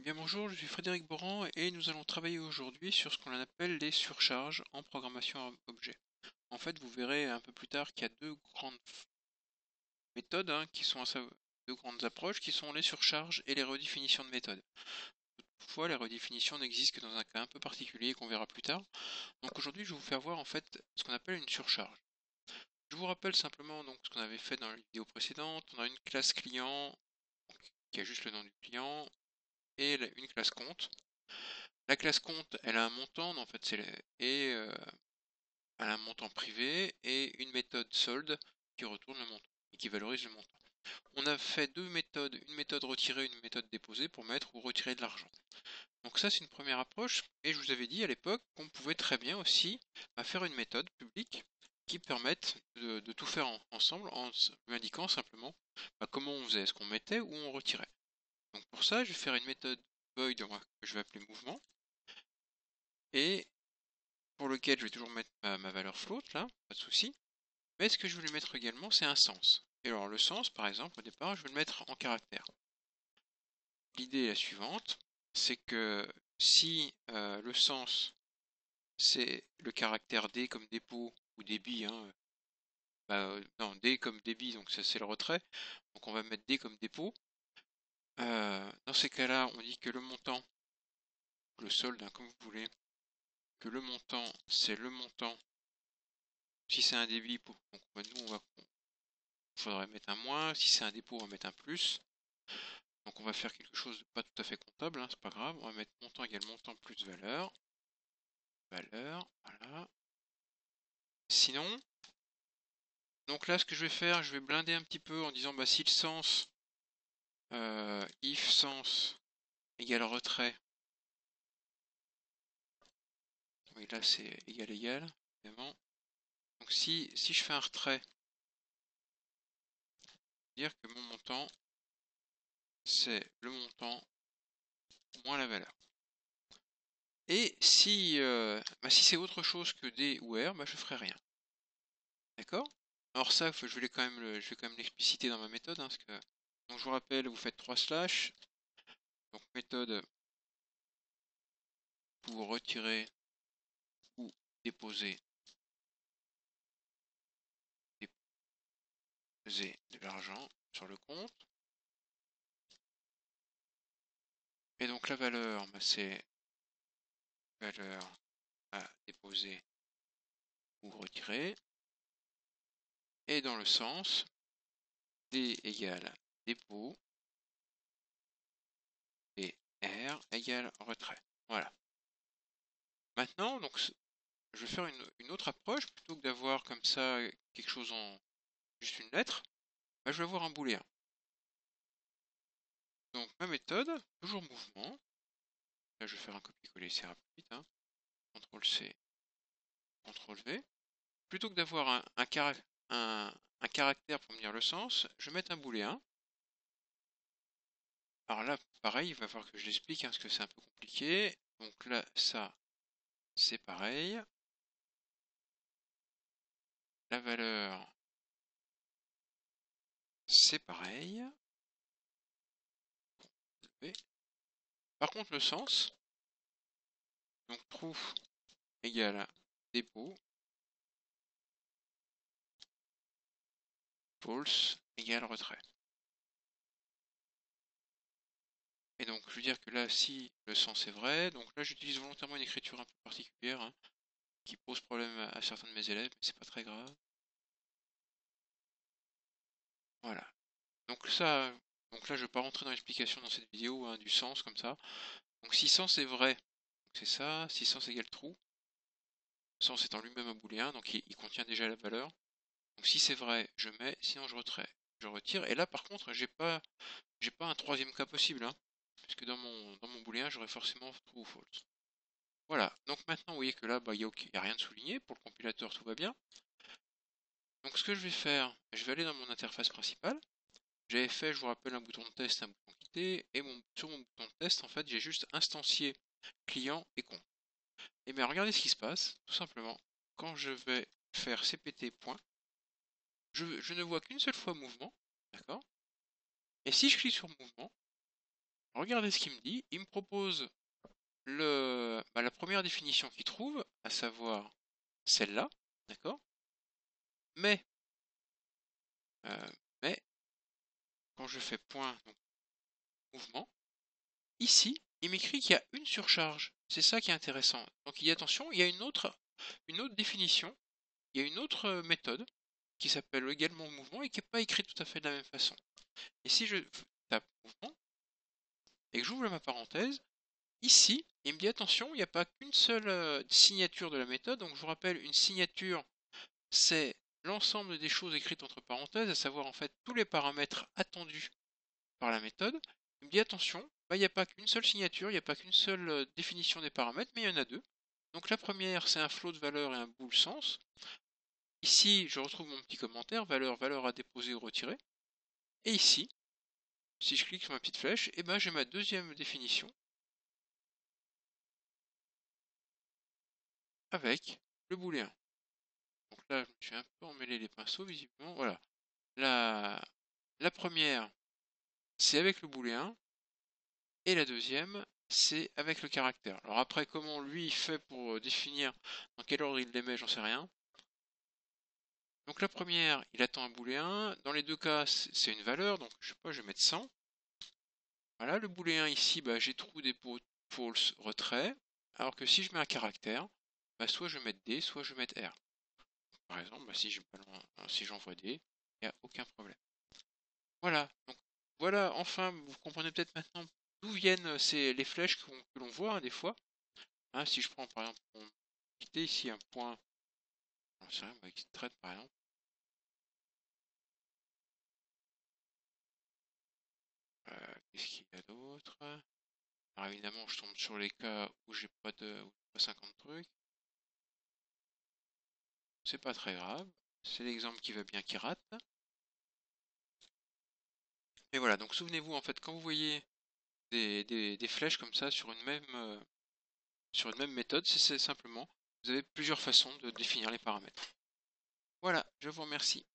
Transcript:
Eh bien bonjour, je suis Frédéric Boran et nous allons travailler aujourd'hui sur ce qu'on appelle les surcharges en programmation objet. En fait, vous verrez un peu plus tard qu'il y a deux grandes méthodes qui sont deux grandes approches qui sont les surcharges et les redéfinitions de méthodes. Toutefois, les redéfinitions n'existent que dans un cas un peu particulier qu'on verra plus tard. Donc aujourd'hui, je vais vous faire voir en fait ce qu'on appelle une surcharge. Je vous rappelle simplement donc ce qu'on avait fait dans la vidéo précédente. On a une classe client qui a juste le nom du client et une classe compte. La classe compte, elle a un montant, en fait, elle a un montant privé et une méthode solde qui retourne le montant et qui valorise le montant. On a fait deux méthodes, une méthode retirée, une méthode déposée pour mettre ou retirer de l'argent. Donc ça, c'est une première approche et je vous avais dit à l'époque qu'on pouvait très bien aussi faire une méthode publique qui permette de tout faire ensemble en lui indiquant simplement comment on faisait, est-ce qu'on mettait ou on retirait. Donc pour ça, je vais faire une méthode void que je vais appeler mouvement et pour lequel je vais toujours mettre ma valeur float, là, pas de souci. Mais ce que je veux lui mettre également, c'est un sens. Et alors le sens, par exemple, au départ, je vais le mettre en caractère. L'idée est la suivante, c'est que si le sens, c'est le caractère D comme dépôt, ou débit, non, D comme débit, donc ça c'est le retrait, donc on va mettre D comme dépôt. Dans ces cas-là, on dit que le montant, le solde, comme vous voulez, que le montant, c'est le montant. Si c'est un débit, donc nous on va faudrait mettre un moins. Si c'est un dépôt, on va mettre un plus. Donc on va faire quelque chose de pas tout à fait comptable, c'est pas grave. On va mettre montant égale montant plus valeur. Valeur, voilà. Sinon, donc là ce que je vais faire, je vais blinder un petit peu en disant si le sens, if sens égale retrait. Oui, là c'est égal égal, évidemment. Donc si je fais un retrait, dire que mon montant, c'est le montant moins la valeur. Et si c'est autre chose que D ou R, je ferai rien. D'accord? Alors ça, je vais quand même l'expliciter dans ma méthode, parce que donc je vous rappelle, vous faites 3 slash, donc méthode pour retirer ou déposer de l'argent sur le compte. Et donc la valeur, c'est valeur à déposer ou retirer. Et dans le sens, D égale dépôt et R égale retrait. Voilà. Maintenant, donc, je vais faire une autre approche, plutôt que d'avoir comme ça quelque chose en juste une lettre, je vais avoir un booléen. Donc ma méthode, toujours mouvement, là je vais faire un copier-coller, c'est rapide, CTRL C, CTRL V. Plutôt que d'avoir un caractère pour me dire le sens, je vais mettre un booléen. Alors là, pareil, il va falloir que je l'explique, parce que c'est un peu compliqué. Donc là, ça, c'est pareil. La valeur, c'est pareil. Par contre, le sens, donc true égale dépôt, false égale retrait. Et donc, je veux dire que là, si le sens est vrai, donc là, j'utilise volontairement une écriture un peu particulière, qui pose problème à certains de mes élèves, mais c'est pas très grave. Voilà. Donc ça, donc là, je vais pas rentrer dans l'explication dans cette vidéo du sens comme ça. Donc si sens est vrai, c'est ça. Si sens égale true, sens étant lui-même un booléen, donc il contient déjà la valeur. Donc si c'est vrai, je mets, sinon je retire. Et là, par contre, j'ai pas un troisième cas possible, puisque dans mon booléen, j'aurais forcément true ou false. Voilà, donc maintenant vous voyez que là, il n'y a rien de souligné, pour le compilateur tout va bien. Donc ce que je vais faire, je vais aller dans mon interface principale. J'avais fait, je vous rappelle, un bouton de test, un bouton quitter, et sur mon bouton de test, en fait, j'ai juste instancié client et compte. Et bien regardez ce qui se passe, tout simplement, quand je vais faire cpt point, je ne vois qu'une seule fois mouvement, d'accord? Et si je clique sur mouvement, Regardez ce qu'il me dit. Il me propose la première définition qu'il trouve, à savoir celle-là, d'accord? Mais, mais, quand je fais point, donc mouvement, ici, il m'écrit qu'il y a une surcharge. C'est ça qui est intéressant. Donc il dit attention, il y a une autre définition, il y a une autre méthode qui s'appelle également mouvement et qui n'est pas écrite tout à fait de la même façon. Et si je tape mouvement et que j'ouvre ma parenthèse, ici, il me dit attention, il n'y a pas qu'une seule signature de la méthode. Donc je vous rappelle, une signature, c'est l'ensemble des choses écrites entre parenthèses, à savoir en fait tous les paramètres attendus par la méthode. Il me dit attention, il n'y a pas qu'une seule signature, il n'y a pas qu'une seule définition des paramètres, mais il y en a deux. Donc la première, c'est un float de valeur et un bool sens. Ici, je retrouve mon petit commentaire, valeur, valeur à déposer ou retirer. Et ici, si je clique sur ma petite flèche, et ben j'ai ma deuxième définition avec le booléen. Donc là, je me suis un peu emmêlé les pinceaux, visiblement. Voilà. La première, c'est avec le booléen. Et la deuxième, c'est avec le caractère. Alors après, comment lui fait pour définir dans quel ordre il les met, j'en sais rien. Donc la première, il attend un booléen. Dans les deux cas, c'est une valeur. Donc je sais pas, je vais mettre 100. Voilà, le booléen ici, bah, j'ai true, dépôt, false, retrait. Alors que si je mets un caractère, bah, soit je vais mettre D, soit je vais mettre R. Par exemple, bah, si j'envoie D, il n'y a aucun problème. Voilà, donc voilà, enfin, vous comprenez peut-être maintenant d'où viennent les flèches que l'on voit des fois. Hein, si je prends par exemple, on quitter ici un point, c'est rien, qui traite par exemple. Qu'est-ce qu'il y a d'autre? Alors évidemment, je tombe sur les cas où j'ai pas de, où j'ai pas 50 trucs. C'est pas très grave. C'est l'exemple qui va bien qui rate. Et voilà, donc souvenez-vous, en fait, quand vous voyez des flèches comme ça sur une même méthode, c'est simplement, vous avez plusieurs façons de définir les paramètres. Voilà, je vous remercie.